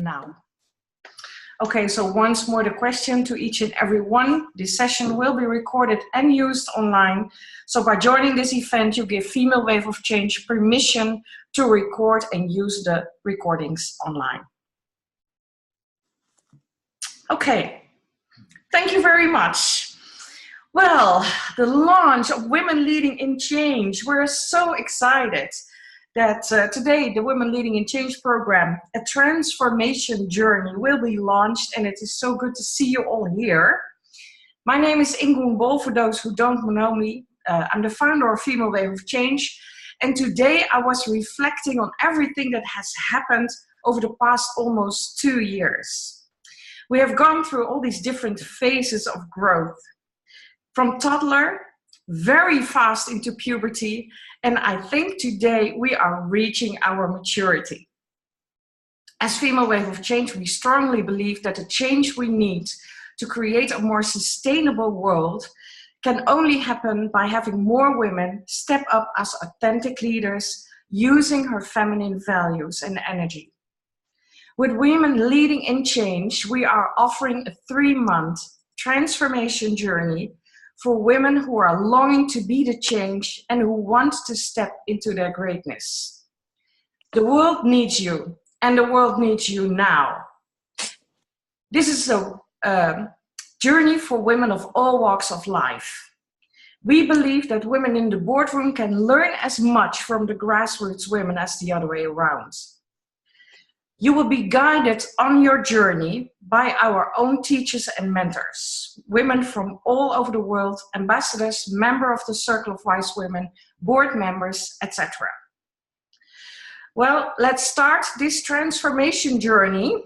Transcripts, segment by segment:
now. Okay, so once more the question to each and every one. This session will be recorded and used online. So by joining this event, you give Female Wave of Change permission to record and use the recordings online. Okay, thank you very much. Well, the launch of Women Leading in Change. We're so excited that today the Women Leading in Change program, a transformation journey, will be launched, and it is so good to see you all here. My name is Ingun Bol, for those who don't know me. I'm the founder of Female Wave of Change, and today I was reflecting on everything that has happened over the past almost 2 years. We have gone through all these different phases of growth, from toddler, very fast into puberty, and I think today we are reaching our maturity. As Female Wave of Change, we strongly believe that the change we need to create a more sustainable world can only happen by having more women step up as authentic leaders, using her feminine values and energy. With Women Leading in Change, we are offering a 3-month transformation journey for women who are longing to be the change and who want to step into their greatness. The world needs you, and the world needs you now. This is a journey for women of all walks of life. We believe that women in the boardroom can learn as much from the grassroots women as the other way around. You will be guided on your journey by our own teachers and mentors, women from all over the world, ambassadors, members of the Circle of Wise Women, board members, etc. Well, let's start this transformation journey.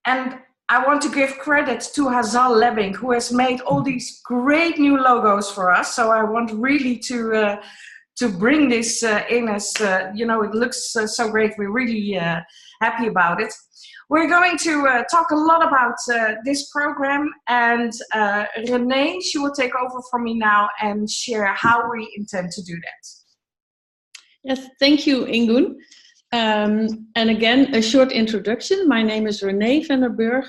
And I want to give credit to Hazal Lebbing, who has made all these great new logos for us. So I want really to bring this in as, it looks so great. We're really happy about it. We're going to talk a lot about this program, and Renee, she will take over from me now and share how we intend to do that. Yes, thank you, Ingun. And again, a short introduction. My name is Renee van der Burg.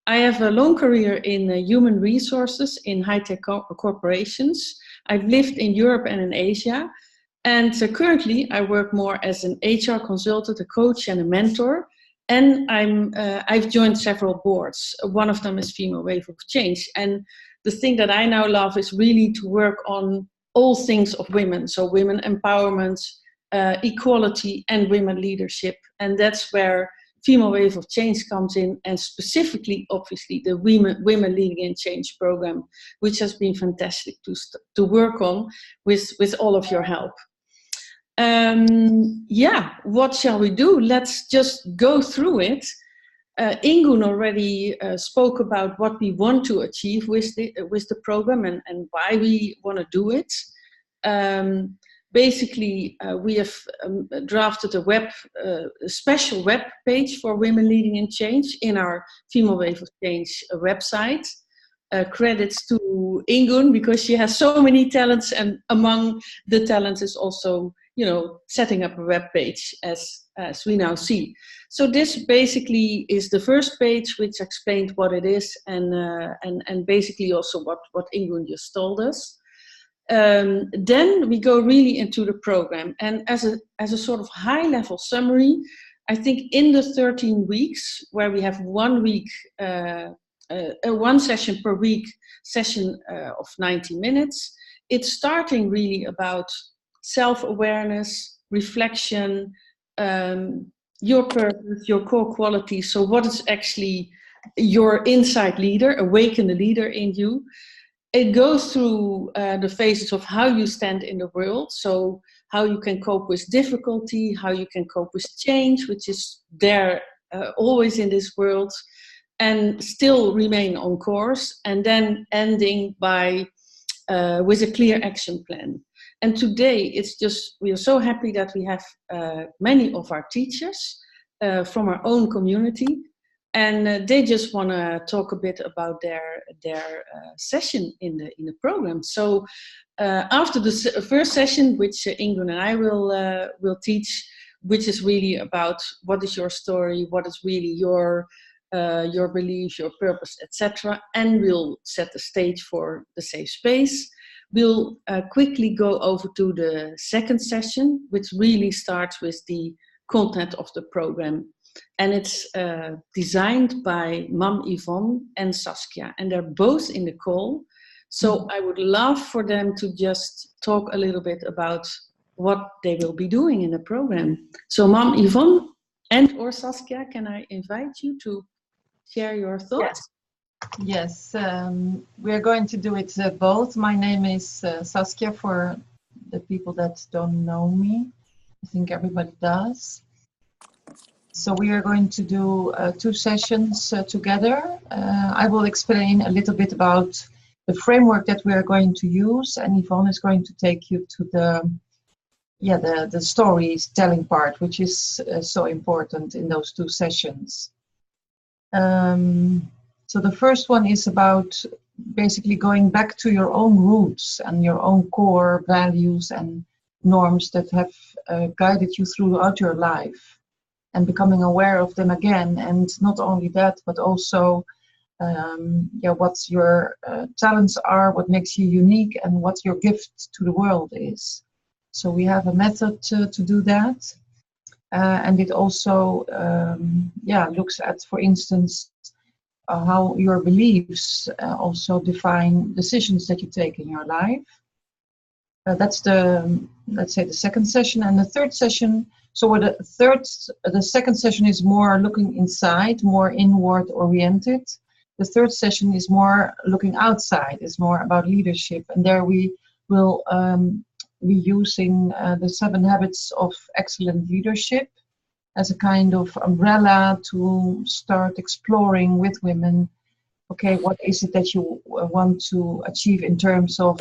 I have a long career in human resources in high-tech corporations. I've lived in Europe and in Asia. And currently, I work more as an HR consultant, a coach, and a mentor. And I've joined several boards. One of them is Female Wave of Change. And the thing that I now love is really to work on all things of women. So women empowerment, equality, and women leadership. And that's where Female Wave of Change comes in, and specifically, obviously, the Women Leading in Change program, which has been fantastic to work on with all of your help. What shall we do? Let's just go through it. Ingun already spoke about what we want to achieve with the program and why we want to do it. Basically, we have drafted a special web page for Women Leading in Change in our Female Wave of Change website. Credits to Ingun, because she has so many talents, and among the talents is also, setting up a web page as we now see. So this basically is the first page, which explained what it is, and basically also what Ingun just told us. Then we go really into the program, and as a sort of high-level summary, I think in the 13 weeks, where we have 1 week, one session per week, session of 90 minutes, it's starting really about self-awareness, reflection, your purpose, your core qualities. So what is actually your inside leader, awaken the leader in you. It goes through the phases of how you stand in the world. So how you can cope with difficulty, how you can cope with change, which is there always in this world, and still remain on course. And then ending by with a clear action plan. And today, it's just, we are so happy that we have many of our teachers from our own community, and they just want to talk a bit about their session in the program. So after the first session, which Ingun and I will teach, which is really about what is your story, what is really your beliefs, your purpose, etc. And we'll set the stage for the safe space. We'll quickly go over to the second session, which really starts with the content of the program. And it's designed by Mam Yvonne and Saskia, and they're both in the call. So I would love for them to just talk a little bit about what they will be doing in the program. So Mam Yvonne and or Saskia, can I invite you to share your thoughts? Yes, we are going to do it both. My name is Saskia, for the people that don't know me. I think everybody does. So we are going to do 2 sessions together. I will explain a little bit about the framework that we are going to use, and Yvonne is going to take you to the storytelling part, which is so important in those 2 sessions. So the first one is about basically going back to your own roots and your own core values and norms that have guided you throughout your life, and becoming aware of them again. And not only that, but also what your talents are, what makes you unique, and what your gift to the world is. So we have a method to do that. And it also looks at, for instance, how your beliefs also define decisions that you take in your life. That's let's say the second session. And the third session, the second session is more looking inside, more inward oriented. The third session is more looking outside, it's more about leadership. And there we will be using the 7 habits of excellent leadership as a kind of umbrella to start exploring with women, okay, what is it that you want to achieve in terms of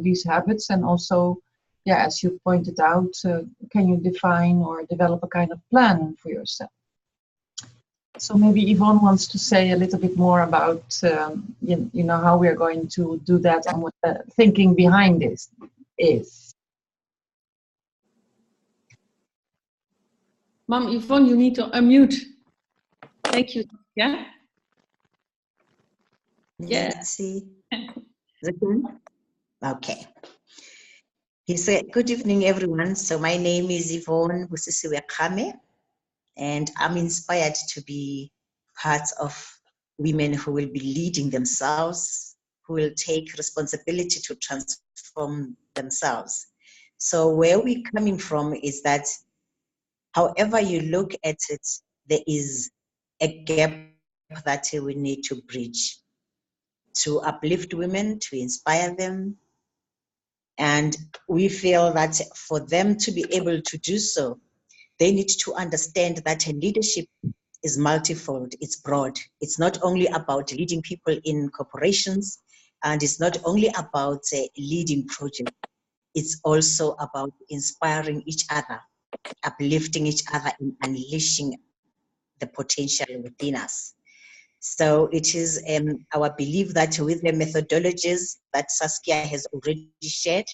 these habits? And also, as you pointed out, can you define or develop a kind of plan for yourself? So maybe Yvonne wants to say a little bit more about, how we're going to do that and what the thinking behind this is. Mom Yvonne, you need to unmute. Thank you. Yeah? Let's see. Is it good? Okay. Good evening, everyone. So my name is Yvonne Busisiwe Kame, and I'm inspired to be part of women who will be leading themselves, who will take responsibility to transform themselves. So where we're coming from is that however you look at it, there is a gap that we need to bridge to uplift women, to inspire them. And we feel that for them to be able to do so, they need to understand that leadership is multifold, it's broad. It's not only about leading people in corporations, and it's not only about leading projects. It's also about inspiring each other, uplifting each other, and unleashing the potential within us. So it is our belief that with the methodologies that Saskia has already shared,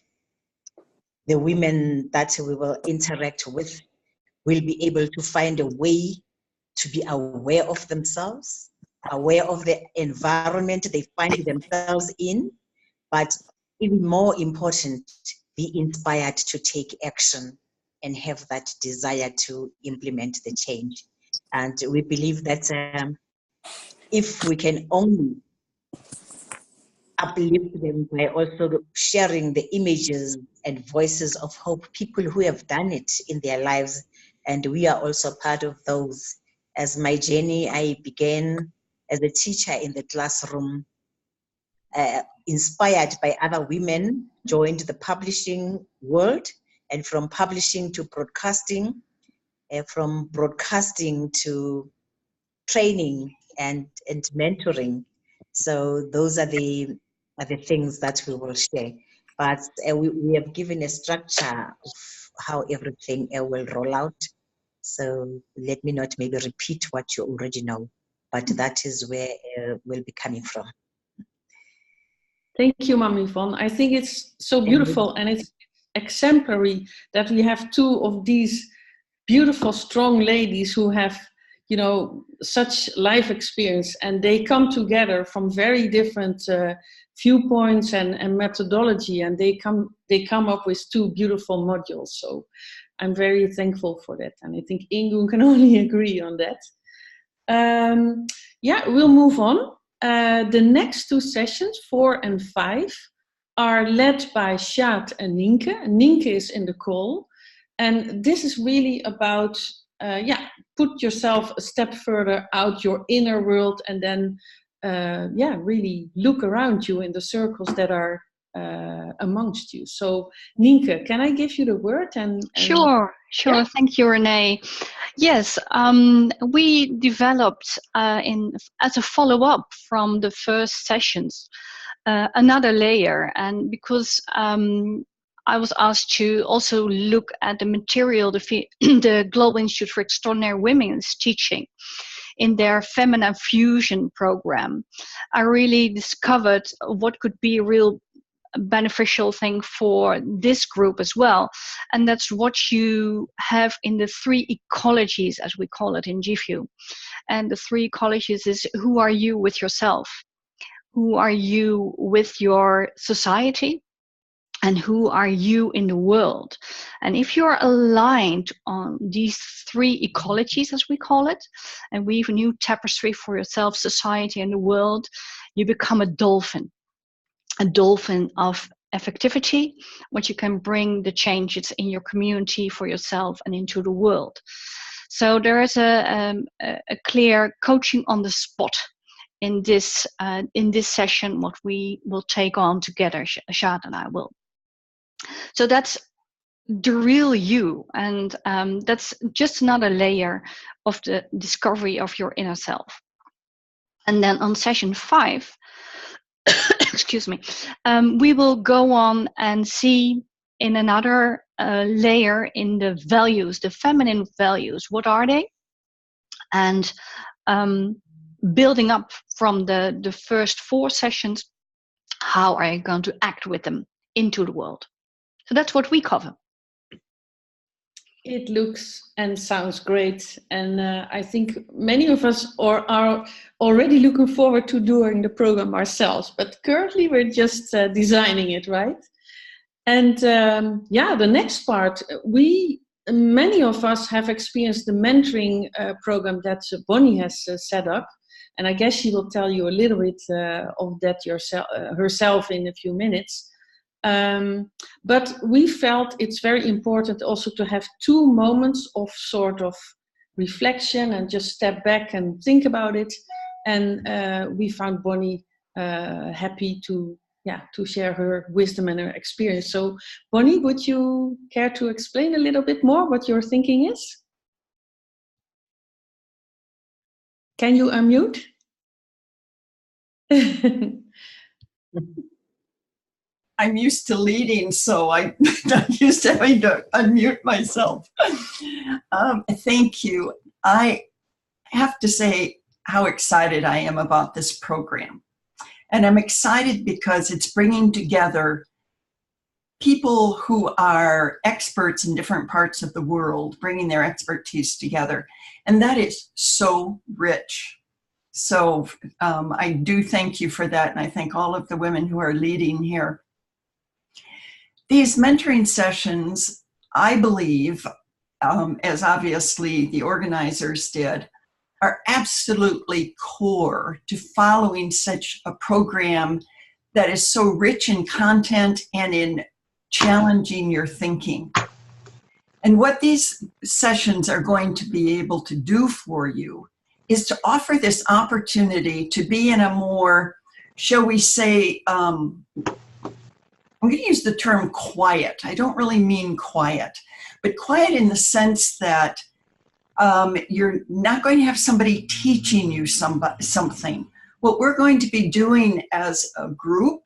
the women that we will interact with will be able to find a way to be aware of themselves, aware of the environment they find themselves in, but even more important, be inspired to take action and have that desire to implement the change. And we believe that if we can only uplift them by also sharing the images and voices of hope, people who have done it in their lives, and we are also part of those. As my journey, I began as a teacher in the classroom, inspired by other women, joined the publishing world, and from publishing to broadcasting, from broadcasting to training and mentoring. So those are the things that we will share. But we have given a structure of how everything will roll out. So let me not maybe repeat what you already know, but that is where we'll be coming from. Thank you, Mom Yvonne. I think it's so beautiful and it's exemplary that we have 2 of these beautiful, strong ladies who have, you know, such life experience, and they come together from very different viewpoints and methodology, and they come up with 2 beautiful modules. So I'm very thankful for that, and I think Ingun can only agree on that. Yeah, we'll move on. The next 2 sessions, 4 and 5, are led by Sjaad and Nienke. Nienke is in the call, and this is really about put yourself a step further out your inner world, and then really look around you in the circles that are amongst you. So Nienke, can I give you the word? Sure. Yeah? Thank you, Renee. Yes, we developed as a follow-up from the first sessions another layer, and because I was asked to also look at the material the Global Institute for Extraordinary Women is teaching in their Feminine Fusion program. I really discovered what could be a real beneficial thing for this group as well. And that's what you have in the 3 ecologies, as we call it in GFU. And the 3 ecologies is: who are you with yourself? Who are you with your society? And who are you in the world? And if you're aligned on these 3 ecologies, as we call it, and weave a new tapestry for yourself, society, and the world, you become a dolphin of effectivity, which you can bring the changes in your community, for yourself, and into the world. So there is a clear coaching on the spot in this session, what we will take on together, Sjaad and I will. So that's the real you, and that's just another layer of the discovery of your inner self. And then on session 5, excuse me, we will go on and see in another layer in the values, the feminine values. What are they? And building up from the first 4 sessions, how are you going to act with them into the world? So that's what we cover. It looks and sounds great, and I think many of us are already looking forward to doing the program ourselves, but currently we're just designing it, right? And the next part, many of us have experienced the mentoring program that Bonnie has set up, and I guess she will tell you a little bit of that herself in a few minutes. But we felt it's very important also to have 2 moments of sort of reflection and just step back and think about it. And we found Bonnie happy to share her wisdom and her experience. So Bonnie, would you care to explain a little bit more what your thinking is? Can you unmute? I'm used to leading, so I'm not used to having to unmute myself. Thank you. I have to say how excited I am about this program. And I'm excited because it's bringing together people who are experts in different parts of the world, bringing their expertise together. And that is so rich. So I do thank you for that. And I thank all of the women who are leading here. These mentoring sessions, I believe, as obviously the organizers did, are absolutely core to following such a program that is so rich in content and in challenging your thinking. And what these sessions are going to be able to do for you is to offer this opportunity to be in a more, shall we say, I'm going to use the term quiet. I don't really mean quiet, but quiet in the sense that you're not going to have somebody teaching you something. What we're going to be doing as a group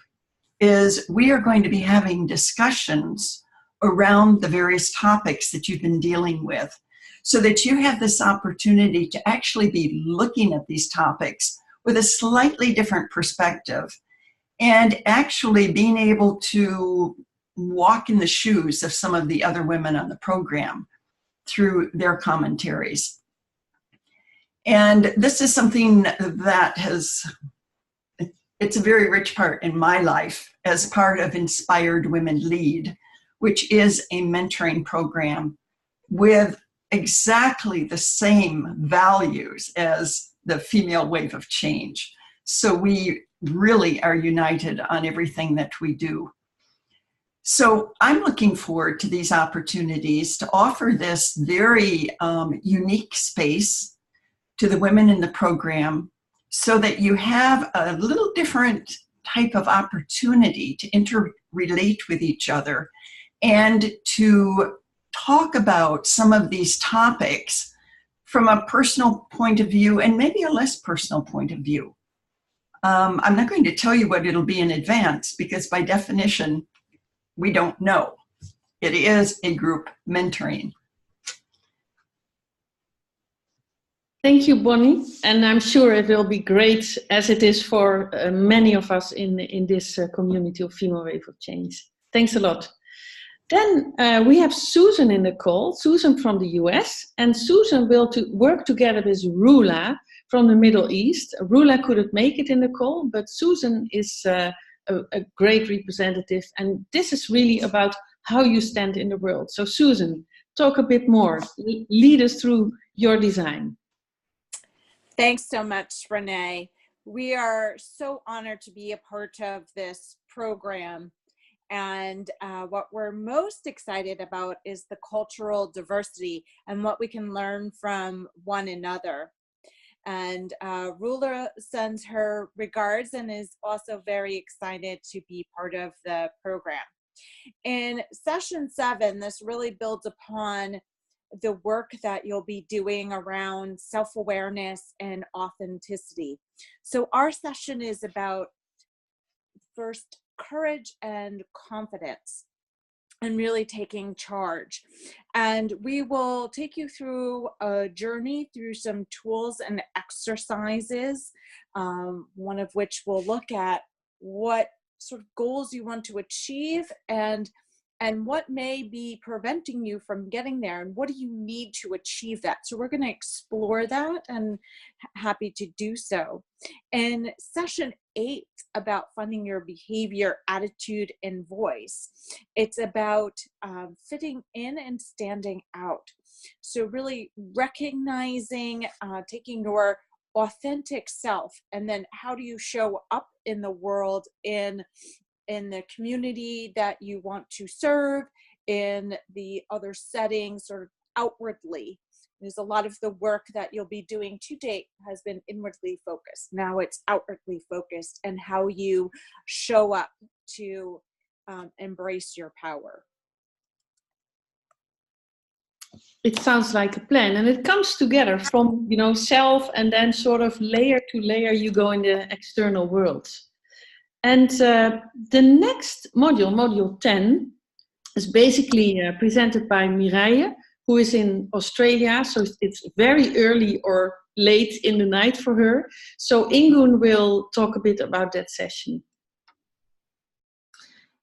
is we are going to be having discussions around the various topics that you've been dealing with, so that you have this opportunity to actually be looking at these topics with a slightly different perspective, and actually being able to walk in the shoes of some of the other women on the program. through their commentaries. And this is something that it's a very rich part in my life as part of Inspired Women Lead, which is a mentoring program with exactly the same values as the Female Wave of Change. So we really are united on everything that we do. So I'm looking forward to these opportunities to offer this very unique space to the women in the program so that you have a little different type of opportunity to interrelate with each other and to talk about some of these topics from a personal point of view and maybe a less personal point of view. I'm not going to tell you what it'll be in advance because by definition, we don't know. It is a group mentoring. Thank you, Bonnie. And I'm sure it will be great as it is for many of us in this community of Female Wave of Change. Thanks a lot. Then we have Susan in the call, Susan from the US, and Susan will work together with Rula from the Middle East. Rula couldn't make it in the call, but Susan is a great representative, and this is really about how you stand in the world. So Susan, talk a bit more, lead us through your design. Thanks so much, Renee. We are so honored to be a part of this program. And what we're most excited about is the cultural diversity and what we can learn from one another. And Rula sends her regards and is also very excited to be part of the program. In session 7, this really builds upon the work that you'll be doing around self-awareness and authenticity. So our session is about first courage and confidence and really taking charge. And we will take you through a journey through some tools and exercises, one of which will look at what sort of goals you want to achieve and what may be preventing you from getting there and what do you need to achieve that. So we're going to explore that and happy to do so. In session 8 about funding your behavior, attitude, and voice, it's about fitting in and standing out. So really recognizing, taking your authentic self, and then how do you show up in the world, in the community that you want to serve, in the other settings, sort of outwardly. There's a lot of the work that you'll be doing to date has been inwardly focused. Now it's outwardly focused and how you show up to embrace your power. It sounds like a plan, and it comes together from, you know, self, and then sort of layer to layer you go in the external world. And the next module, module 10, is basically presented by Mireille, who is in Australia, so it's very early or late in the night for her. So Ingun will talk a bit about that session.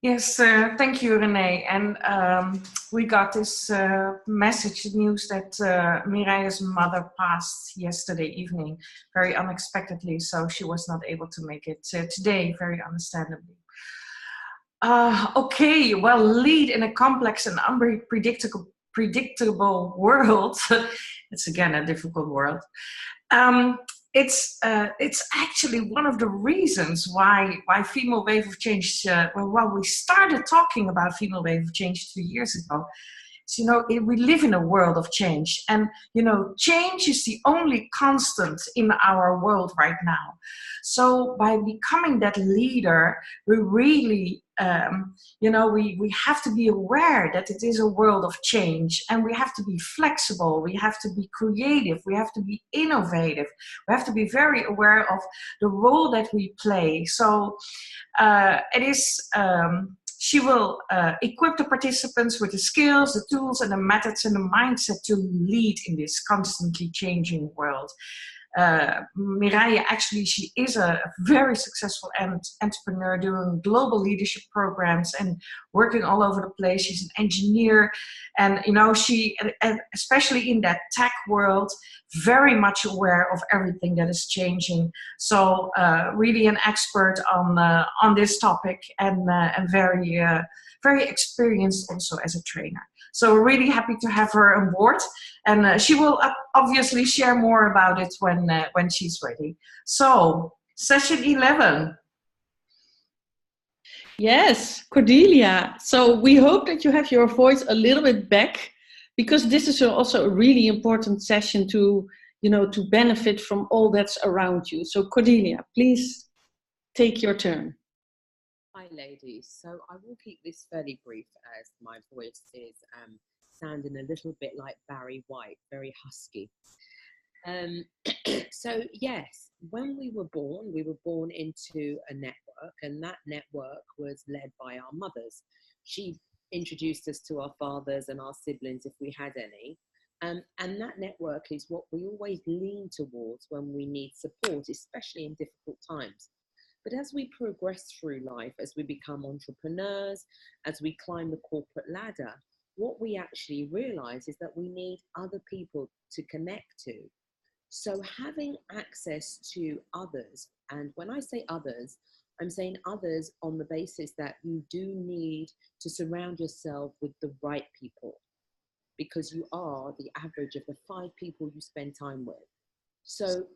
Yes, thank you, Renee. And we got this message, news that Mireille's mother passed yesterday evening, very unexpectedly. So she was not able to make it today, very understandably. Okay, well, lead in a complex and unpredictable world. It's again a difficult world. It's actually one of the reasons why Female Wave of Change, well, we started talking about Female Wave of Change 2 years ago. So, you know, we live in a world of change, and, you know, change is the only constant in our world right now. So by becoming that leader, we really, you know, we have to be aware that it is a world of change, and we have to be flexible, we have to be creative, we have to be innovative, we have to be very aware of the role that we play. So it is, she will equip the participants with the skills, the tools, and the methods and the mindset to lead in this constantly changing world. Mireille, actually, she is a very successful entrepreneur doing global leadership programs and working all over the place. She's an engineer, and she, especially in that tech world, very much aware of everything that is changing. So really an expert on this topic, and very experienced also as a trainer. So we're really happy to have her on board, and she will obviously share more about it when she's ready. So, session 11. Yes, Cordelia. So we hope that you have your voice a little bit back, because this is also a really important session to benefit from all that's around you. So Cordelia, please take your turn. Hi ladies, so I will keep this fairly brief as my voice is sounding a little bit like Barry White, very husky. So yes, when we were born into a network, and that network was led by our mothers. She introduced us to our fathers and our siblings if we had any. And that network is what we always lean towards when we need support, especially in difficult times. But as we progress through life, as we become entrepreneurs, as we climb the corporate ladder, what we actually realize is that we need other people to connect to. So having access to others, and when I say others, I'm saying others on the basis that you do need to surround yourself with the right people, because you are the average of the 5 people you spend time with. So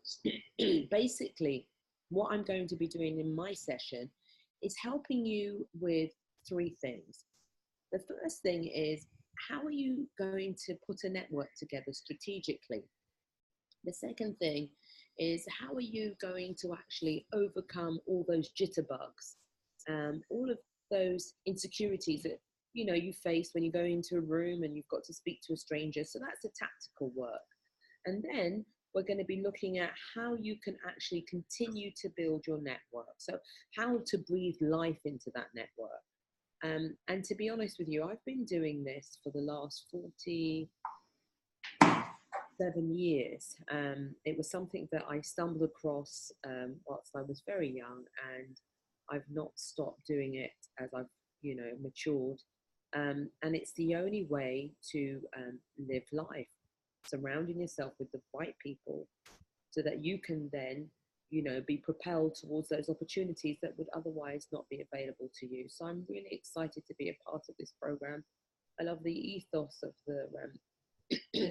basically, what I'm going to be doing in my session is helping you with 3 things. The first thing is, how are you going to put a network together strategically? The second thing is, how are you going to actually overcome all those jitterbugs, all of those insecurities that you face when you go into a room and you've got to speak to a stranger. So that's a tactical work. And then we're going to be looking at how you can actually continue to build your network. So how to breathe life into that network. And to be honest with you, I've been doing this for the last 47 years. It was something that I stumbled across whilst I was very young, and I've not stopped doing it as I've matured. And it's the only way to live life, surrounding yourself with the right people so that you can then be propelled towards those opportunities that would otherwise not be available to you. So I'm really excited to be a part of this program. I love the ethos of the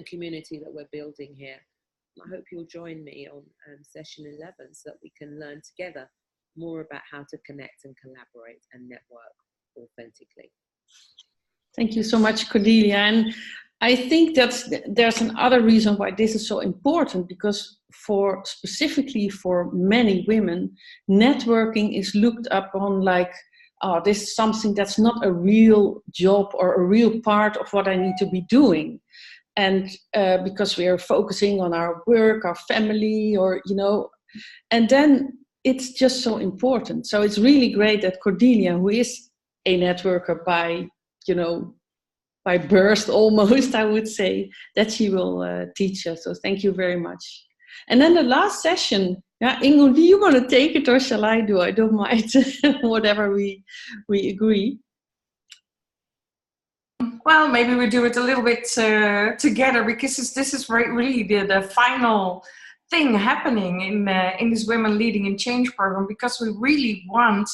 community that we're building here. I hope you'll join me on session 11 so that we can learn together more about how to connect and collaborate and network authentically. Thank you so much, Cordelia. And I think there's another reason why this is so important, because specifically for many women, networking is looked upon like, oh, this is something that's not a real job or a real part of what I need to be doing. And because we are focusing on our work, our family, and then it's just so important. So it's really great that Cordelia, who is a networker by birth almost, I would say, that she will teach us. So thank you very much. And then the last session, Ingo, do you want to take it or shall I do? I don't mind, whatever we agree. Well, maybe we do it a little bit together, because this is really the final thing happening in this Women Leading in Change program, because we really want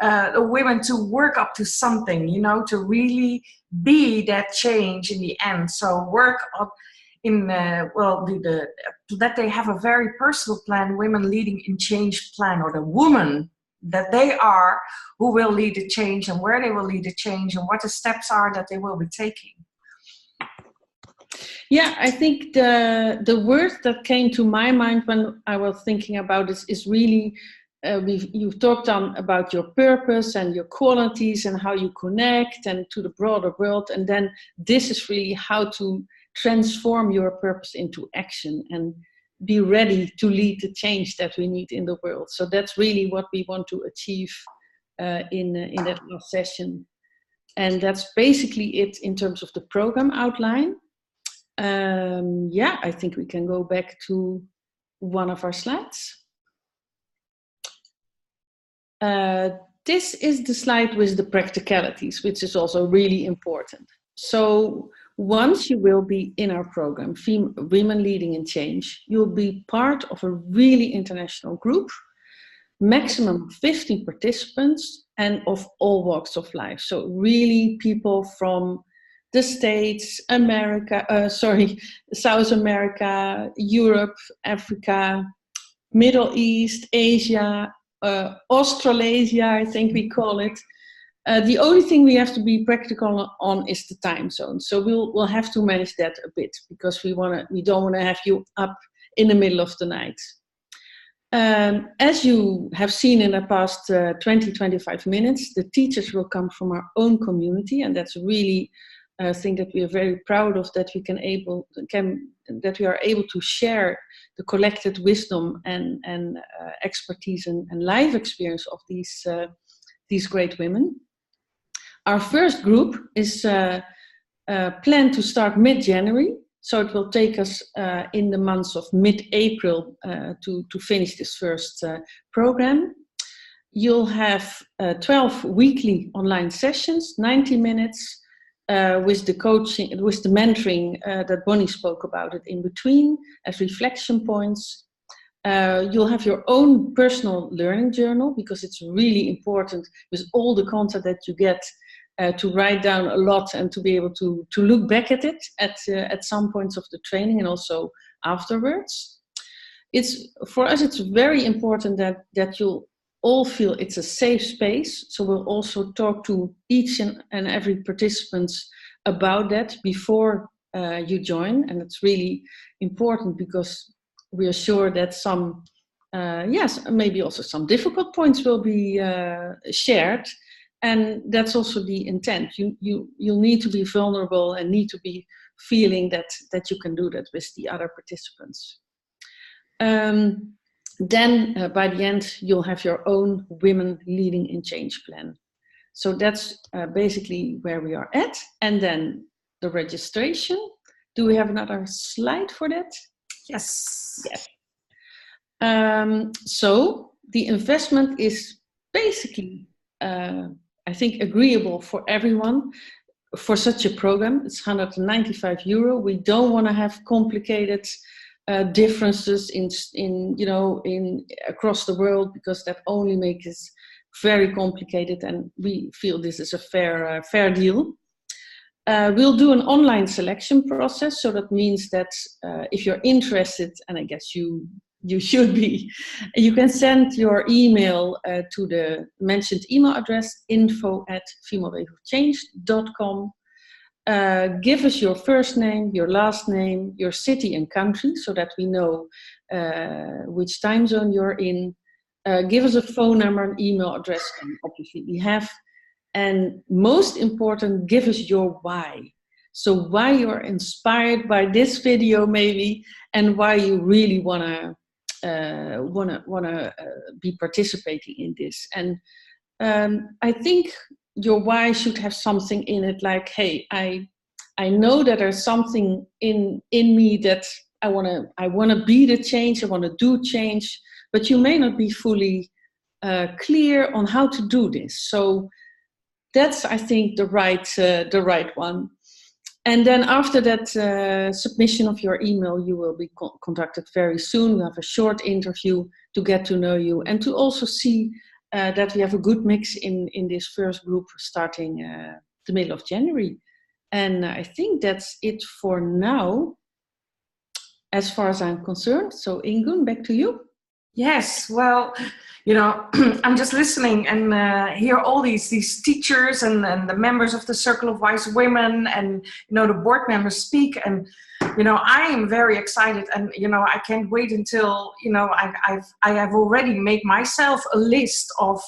the women to work up to something, to really be that change in the end. So work up in that they have a very personal plan, Women Leading in Change plan, or the woman that they are who will lead the change, and where they will lead the change, and what the steps are that they will be taking. Yeah, I think the word that came to my mind when I was thinking about this is really, you've talked about your purpose and your qualities and how you connect and to the broader world. And then this is really how to transform your purpose into action and be ready to lead the change that we need in the world. So that's really what we want to achieve in that last session. And that's basically it in terms of the program outline. I think we can go back to one of our slides. This is the slide with the practicalities, which is also really important. So once you will be in our program, Women Leading in Change, you'll be part of a really international group, maximum 50 participants, and of all walks of life. So really people from the States, South America, Europe, Africa, Middle East, Asia, Australasia, I think we call it. The only thing we have to be practical on is the time zone. So we'll have to manage that a bit, because we don't want to have you up in the middle of the night. As you have seen in the past 20-25 minutes, the teachers will come from our own community, and that's really a thing that we are very proud of, that we are able to share the collected wisdom and expertise and life experience of these great women. Our first group is planned to start mid-January, so it will take us in the months of mid-April to finish this first program. You'll have 12 weekly online sessions, 90 minutes, with the coaching, with the mentoring that Bonnie spoke about it in between as reflection points. You'll have your own personal learning journal, because it's really important with all the content that you get to write down a lot and to be able to look back at it at some points of the training and also afterwards. For us, it's very important that you'll all feel it's a safe space. So we'll also talk to each and every participant about that before you join. And it's really important, because we are sure that some, maybe also some difficult points will be shared. And that's also the intent. You'll need to be vulnerable and need to be feeling that you can do that with the other participants. Then by the end, you'll have your own Women Leading in Change plan. So that's basically where we are at. And then the registration. Do we have another slide for that? Yes. Yes. So the investment is basically, I think, agreeable for everyone. For such a program, it's €195. We don't want to have complicated differences in across the world, because that only makes it very complicated, and we feel this is a fair deal. We'll do an online selection process, so that means that if you're interested, and I guess you should be, you can send your email to the mentioned email address, info@femalewaveofchange.com. Give us your first name, your last name, your city and country, so that we know which time zone you're in. Give us a phone number, an email address, and obviously we have. And most important, give us your why. So why you're inspired by this video maybe, and why you really wanna be participating in this. And I think your why should have something in it, like, hey, I know that there's something in me that I wanna be the change, I wanna do change, but you may not be fully clear on how to do this. So that's, I think, the right one. And then after that submission of your email, you will be contacted very soon. We'll have a short interview to get to know you, and to also see that we have a good mix in this first group starting the middle of January. And I think that's it for now, as far as I'm concerned. So Ingun, back to you. Yes, well, I'm just listening and hear all these teachers and the members of the Circle of Wise Women and, the board members speak. And, I am very excited, and, I can't wait until, I have already made myself a list of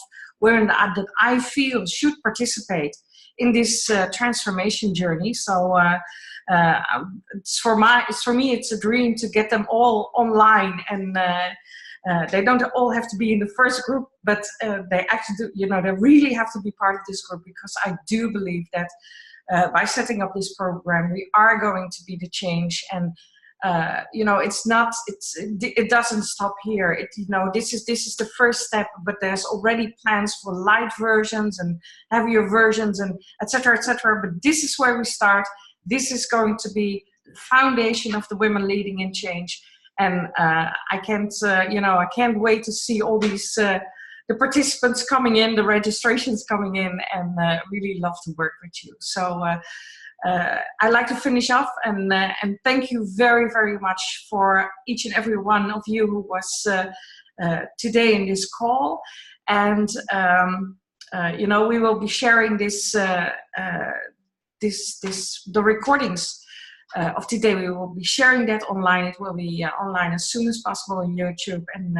women that I feel should participate in this transformation journey. So it's for me, it's a dream to get them all online, and they don't all have to be in the first group, but they actually do, they really have to be part of this group, because I do believe that by setting up this program, we are going to be the change. And you know, it doesn't stop here. You know, this is the first step, but there's already plans for light versions and heavier versions and etc., etc. But this is where we start. This is going to be the foundation of the Women Leading in Change. And I can't wait to see all these the participants coming in, the registrations coming in, and really love to work with you. So I'd like to finish off and thank you very, very much for each and every one of you who was today in this call. And you know, we will be sharing the recordings of today. We will be sharing that online. It will be online as soon as possible on YouTube. And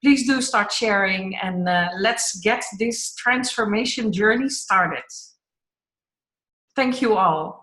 please do start sharing, and let's get this transformation journey started. Thank you all.